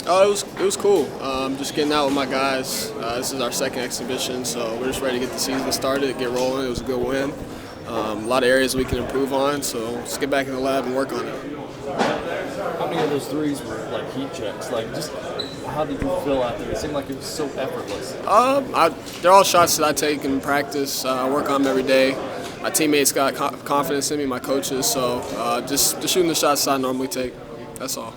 Oh, it was cool. Just getting out with my guys. This is our second exhibition, so we're just ready to get the season started, get rolling. It was a good win. A lot of areas we can improve on, so let's get back in the lab and work on it. How many of those threes were like heat checks? Like, just how did you feel out there? It seemed like it was so effortless. They're all shots that I take in practice. I work on them every day. My teammates got confidence in me, my coaches, so just shooting the shots that I normally take. That's all.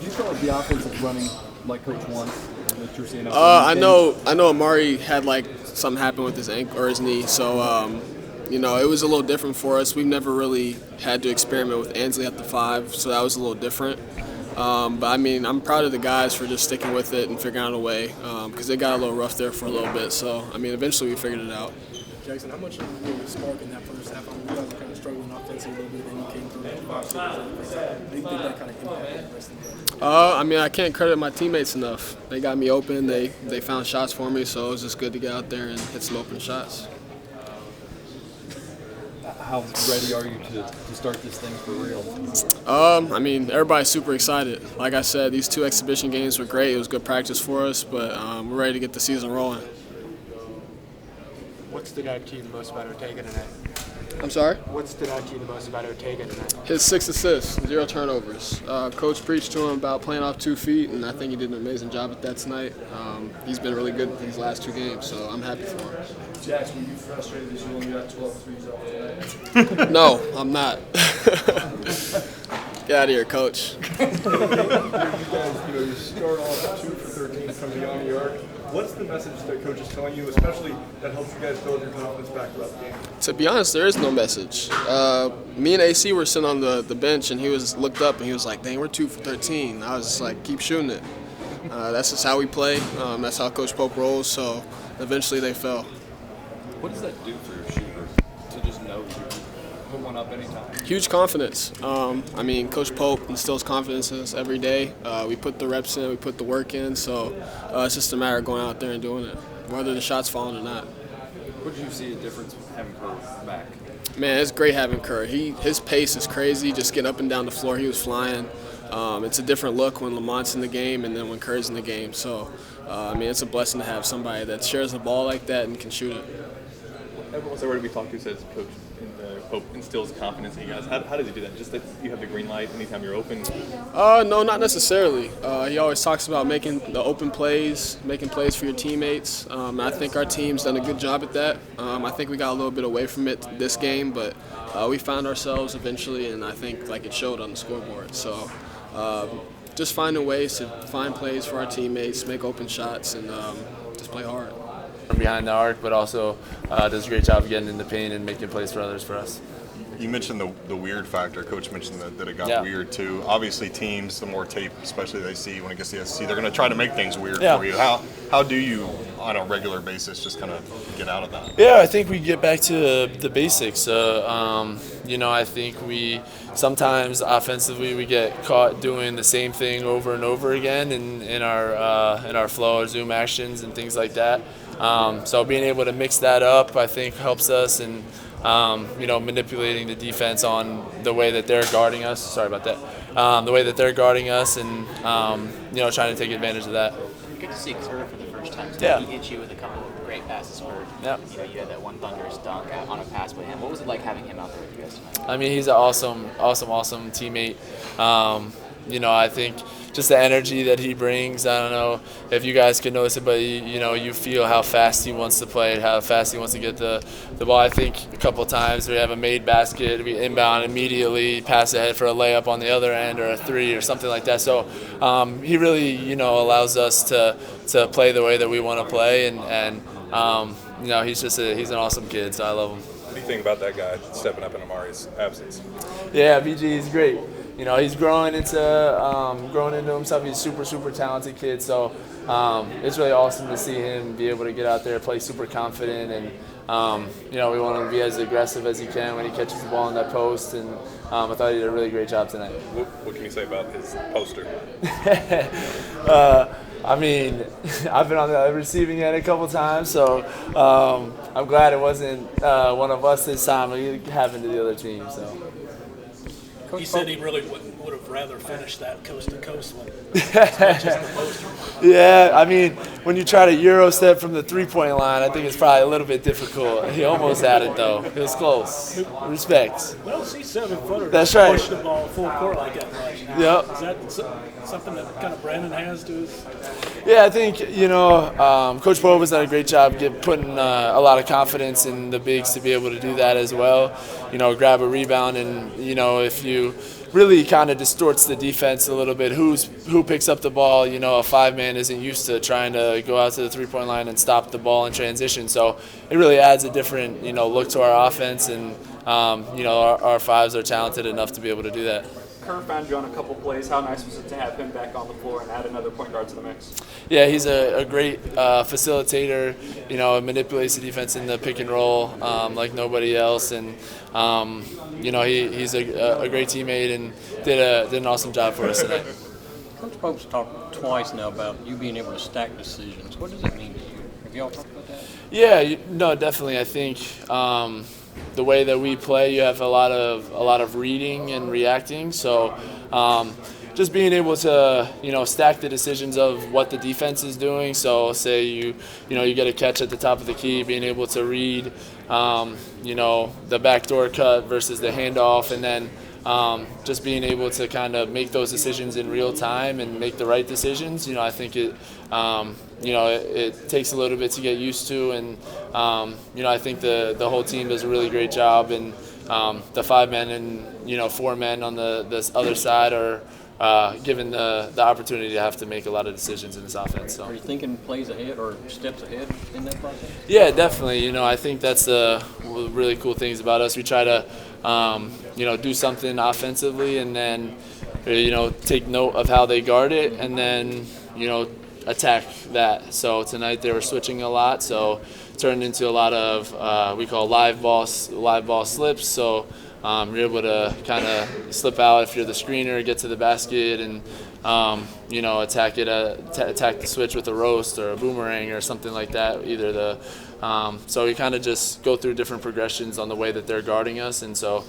Do you feel like the offense is running like Coach wants that you're seeing? I know Amari had like something happen with his ankle or his knee, so it was a little different for us. We've never really had to experiment with Ansley at the 5, so that was a little different. But I mean, I'm proud of the guys for just sticking with it and figuring out a way because they got a little rough there for a little bit. So I mean, eventually we figured it out. Jaxson, how much of a spark in that first half? I mean, you guys were kind of struggling offensively a little bit, then you came through that 5 seconds. Do you think that kind of impacted the rest of the game? I mean, I can't credit my teammates enough. They got me open. They found shots for me, so it was just good to get out there and hit some open shots. How ready are you to start this thing for real? I mean, everybody's super excited. Like I said, these 2 exhibition games were great. It was good practice for us, but we're ready to get the season rolling. What stood out to you the most about Ortega tonight? I'm sorry? What stood out to you the most about Ortega tonight? His 6 assists, 0 turnovers. Coach preached to him about playing off 2 feet, and I think he did an amazing job at that tonight. He's been really good these last 2 games, so I'm happy for him. Jax, were you frustrated that you only got 12 threes off tonight? No, I'm not. Get out of here, Coach. You guys, you start off 2 for 13 from beyond the arc. What's the message that Coach is telling you, especially that helps you guys build your confidence back throughout the game? To be honest, there is no message. Me and AC were sitting on the bench, and he looked up and he was like, "Dang, we're 2 for 13." I was just like, "Keep shooting it." That's just how we play. That's how Coach Pope rolls. So eventually they fell. What does that do for your shooter to just know you can put one up anytime? Huge confidence. I mean, Coach Pope instills confidence in us every day. We put the reps in, we put the work in, so it's just a matter of going out there and doing it, whether the shot's falling or not. What did you see a difference with having Carr back? Man, it's great having Carr. His pace is crazy, just getting up and down the floor. He was flying. It's a different look when Lamont's in the game and then when Kerr's in the game. So, I mean, it's a blessing to have somebody that shares the ball like that and can shoot it. Everyone's everybody we talk to says Coach Pope instills confidence in you guys. How does he do that? Just that you have the green light anytime you're open? No, not necessarily. He always talks about making the open plays, making plays for your teammates. I think our team's done a good job at that. I think we got a little bit away from it this game, but we found ourselves eventually, and I think like it showed on the scoreboard. So just finding ways to find plays for our teammates, make open shots, and just play hard. From behind the arc, but also does a great job of getting in the paint and making plays for others for us. You mentioned the weird factor. Coach mentioned that it got weird too. Obviously, teams, the more tape, especially they see when it gets to the SEC, they're going to try to make things weird for you. How do you, on a regular basis, just kind of get out of that? Yeah, I think we get back to the basics. I think we sometimes offensively we get caught doing the same thing over and over again in our flow or zoom actions and things like that. So being able to mix that up, I think, helps us in manipulating the defense on the way that they're guarding us. Sorry about that. The way that they're guarding us and trying to take advantage of that. Good to see Carr for the first time. Yeah. He hit you with a couple of great passes for. Yeah. You had that one thunderous dunk on a pass with him. What was it like having him out there with you guys tonight? I mean, he's an awesome teammate. I think just the energy that he brings. I don't know if you guys can notice it, but you feel how fast he wants to play, how fast he wants to get the ball. I think a couple times we have a made basket, we inbound immediately, pass ahead for a layup on the other end or a 3 or something like that. So he really allows us to play the way that we want to play, and he's an awesome kid. So I love him. What do you think about that guy stepping up in Amari's absence? Yeah, BG is great. He's growing into himself. He's a super talented kid. So it's really awesome to see him be able to get out there, play super confident, and we want him to be as aggressive as he can when he catches the ball in that post. And I thought he did a really great job tonight. What can you say about his poster? I mean, I've been on the receiving end a couple times, so I'm glad it wasn't one of us this time. It happened to the other team. So. He said he really would have rather finish that coast-to-coast one as much as the poster. Yeah, I mean, when you try to Euro step from the three-point line, I think it's probably a little bit difficult. He almost had it, though. It was close. Respect. We don't see 7-footers That's right. push the ball full court like that much. Yep. Is that something that kind of Brandon has to his? Yeah, I think, Coach Pope has done a great job putting a lot of confidence in the bigs to be able to do that as well. Grab a rebound and, if you really kind of distorts the defense a little bit, who picks up the ball. A five-man isn't used to trying to go out to the three-point line and stop the ball in transition. So it really adds a different, look to our offense, and, our fives are talented enough to be able to do that. Carr found you on a couple plays. How nice was it to have him back on the floor and add another point guard to the mix? Yeah, he's a great facilitator. Manipulates the defense in the pick and roll like nobody else, and he's a great teammate and did an awesome job for us tonight. Coach Pope's talked twice now about you being able to stack decisions. What does that mean to you? Have y'all talked about that? Yeah, no, definitely. I think the way that we play, you have a lot of reading and reacting. So just being able to stack the decisions of what the defense is doing. So say you get a catch at the top of the key, being able to read the backdoor cut versus the handoff, and then just being able to kind of make those decisions in real time and make the right decisions. I think it takes a little bit to get used to, and I think the whole team does a really great job, and the five men and four men on the other side are given the opportunity to have to make a lot of decisions in this offense. So. Are you thinking plays ahead or steps ahead in that process? Yeah, definitely. I think that's the really cool things about us. We try to do something offensively, and then take note of how they guard it, and then attack that. So tonight they were switching a lot, so it turned into a lot of we call live ball slips. So you're able to kind of slip out if you're the screener, get to the basket, and attack the switch with a roast or a boomerang or something like that. So we kind of just go through different progressions on the way that they're guarding us, and so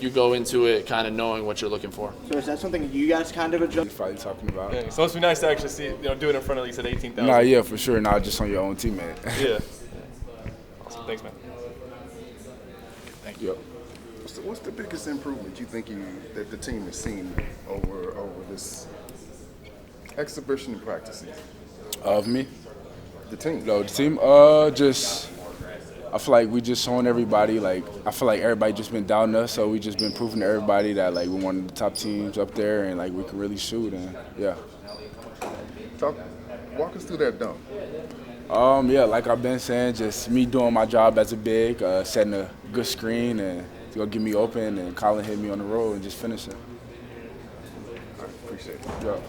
you go into it kind of knowing what you're looking for. So is that something you guys kind of adjust? Probably talking about. Yeah, so it's be nice to actually see, do it in front of, like you said, 18,000. Nah, yeah, for sure. Not just on your own teammate. Yeah. Awesome. Thanks, man. Thank you. What's the biggest improvement you think that the team has seen over this exhibition and practices? Of me? The team. No, the team. I feel like we just showing everybody. I feel like everybody just been doubting us, so we just been proving to everybody that we're one of the top teams up there, and we can really shoot. And yeah. Walk us through that dunk. Yeah, like I've been saying, just me doing my job as a big, setting a good screen and gonna get me open, and Colin hit me on the roll and just finishing. I appreciate it. Yeah.